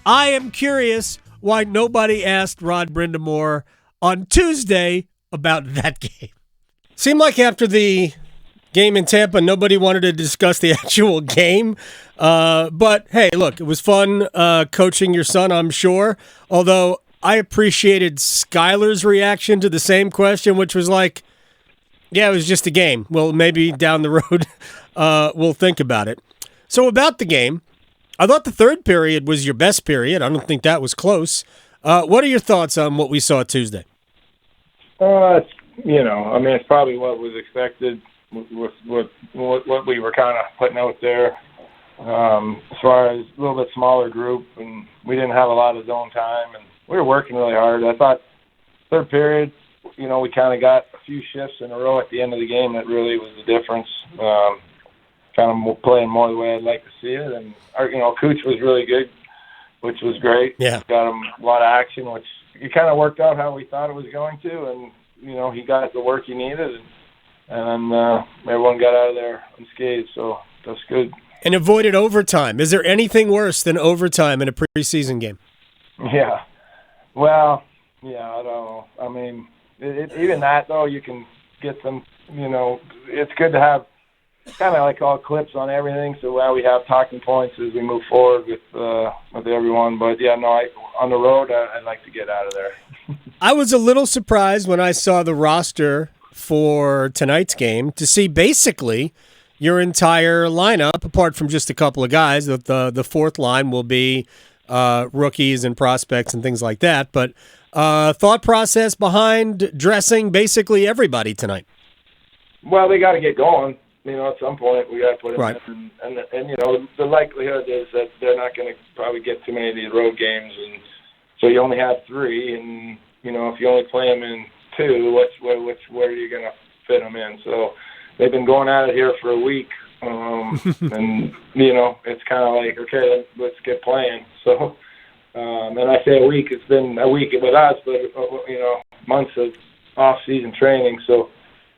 I am curious why nobody asked Rod Brind'Amour on Tuesday about that game. Seemed like after the game in Tampa, nobody wanted to discuss the actual game. But, hey, look, it was fun coaching your son, I'm sure. Although I appreciated Skyler's reaction to the same question, which was like, yeah, it was just a game. Well, maybe down the road we'll think about it. So about the game, I thought the third period was your best period. I don't think that was close. What are your thoughts on what we saw Tuesday? It's probably what was expected with what we were kind of putting out there. As far as a little bit smaller group, and we didn't have a lot of zone time, and we were working really hard. I thought third period, we kind of got a few shifts in a row at the end of the game that really was the difference. Kind of playing more the way I'd like to see it, and our, Cooch was really good, which was great. Yeah, got him a lot of action, which it kind of worked out how we thought it was going to, and he got the work he needed, and everyone got out of there unscathed, so that's good. And avoided overtime. Is there anything worse than overtime in a preseason game? Yeah. Well, yeah, I don't know. I mean, even that, though, you can get some, it's good to have kind of like all clips on everything, so we have talking points as we move forward with everyone. But, yeah, no, on the road, I'd like to get out of there. I was a little surprised when I saw the roster for tonight's game to see basically your entire lineup, apart from just a couple of guys. The fourth line will be rookies and prospects and things like that. But thought process behind dressing basically everybody tonight. Well, they got to get going. At some point we got to put them right. in, and the likelihood is that they're not going to probably get too many of these road games, and so you only have 3, and if you only play them in 2, where are you going to fit them in? So they've been going at it here for a week, and it's kind of like, okay, let's get playing. So, and I say a week, it's been a week with us, but months of off-season training, so.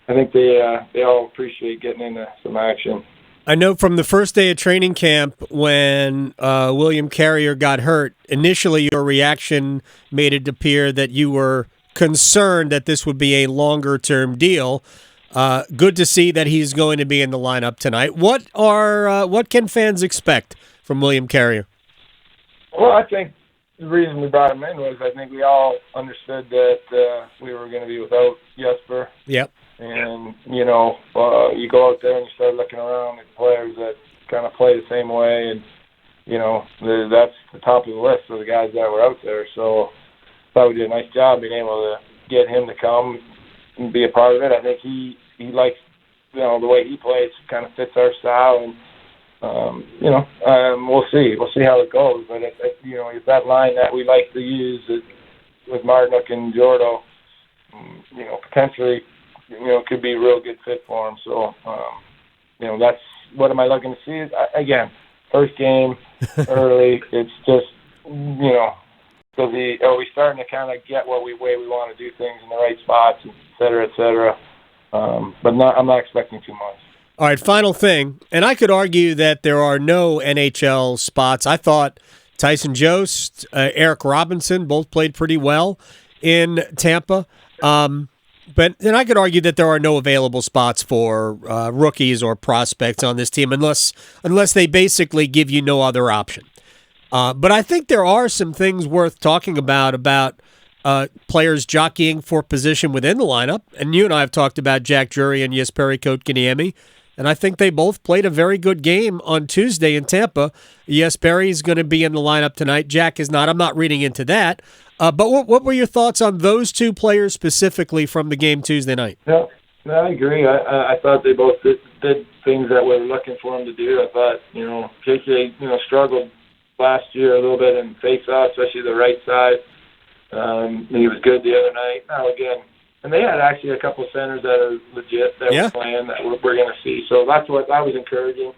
I think they all appreciate getting into some action. I know from the first day of training camp when William Carrier got hurt, initially your reaction made it appear that you were concerned that this would be a longer-term deal. Good to see that he's going to be in the lineup tonight. What can fans expect from William Carrier? Well, I think the reason we brought him in was I think we all understood that we were going to be without Jesper. Yep. And, you go out there and you start looking around at players that kind of play the same way. And, that's the top of the list of the guys that were out there. So I thought we did a nice job being able to get him to come and be a part of it. I think he likes, the way he plays kind of fits our style. And, we'll see. We'll see how it goes. But, it's that line that we like to use with Marduk and Jordo, potentially – could be a real good fit for him. So, that's what am I looking to see? Again, first game, early. It's just, are we starting to kind of get way we want to do things in the right spots, et cetera, et cetera. But I'm not expecting too much. All right, final thing, and I could argue that there are no NHL spots. I thought Tyson Jost, Eric Robinson both played pretty well in Tampa. But then I could argue that there are no available spots for rookies or prospects on this team unless they basically give you no other option. But I think there are some things worth talking about players jockeying for position within the lineup. And you and I have talked about Jack Drury and Jesperi Kotkaniemi, and I think they both played a very good game on Tuesday in Tampa. Jesperi is going to be in the lineup tonight. Jack is not. I'm not reading into that. But what were your thoughts on those two players specifically from the game Tuesday night? Yeah, I agree. I thought they both did things that we were looking for them to do. I thought, KK, struggled last year a little bit in face-off, especially the right side. He was good the other night. Now, again, and they had actually a couple centers that are legit that were playing that we're going to see. So that's what I was encouraging.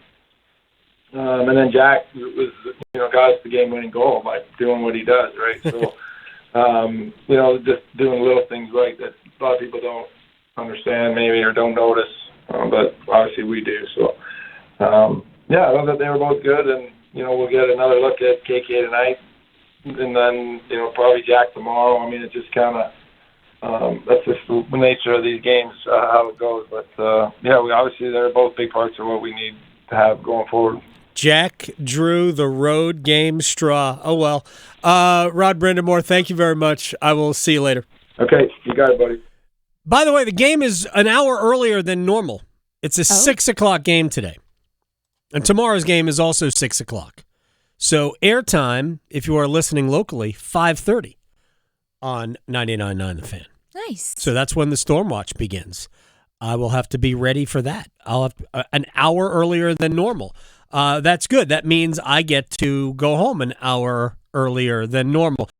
And then Jack was, got us the game-winning goal by doing what he does, right? So, just doing little things right that a lot of people don't understand maybe or don't notice, but obviously we do. So, I thought they were both good, and, we'll get another look at KK tonight and then probably Jack tomorrow. I mean, it just kind of that's just the nature of these games, how it goes. But we obviously they're both big parts of what we need to have going forward. Jack drew the road game straw. Oh, well. Rod Brind'Amour, thank you very much. I will see you later. Okay, you got it, buddy. By the way, the game is an hour earlier than normal. It's a 6 o'clock game today. And tomorrow's game is also 6 o'clock. So airtime, if you are listening locally, 5:30 on 99.9 The Fan. Nice. So that's when the Storm Watch begins. I will have to be ready for that. I'll have an hour earlier than normal. That's good. That means I get to go home an hour earlier than normal.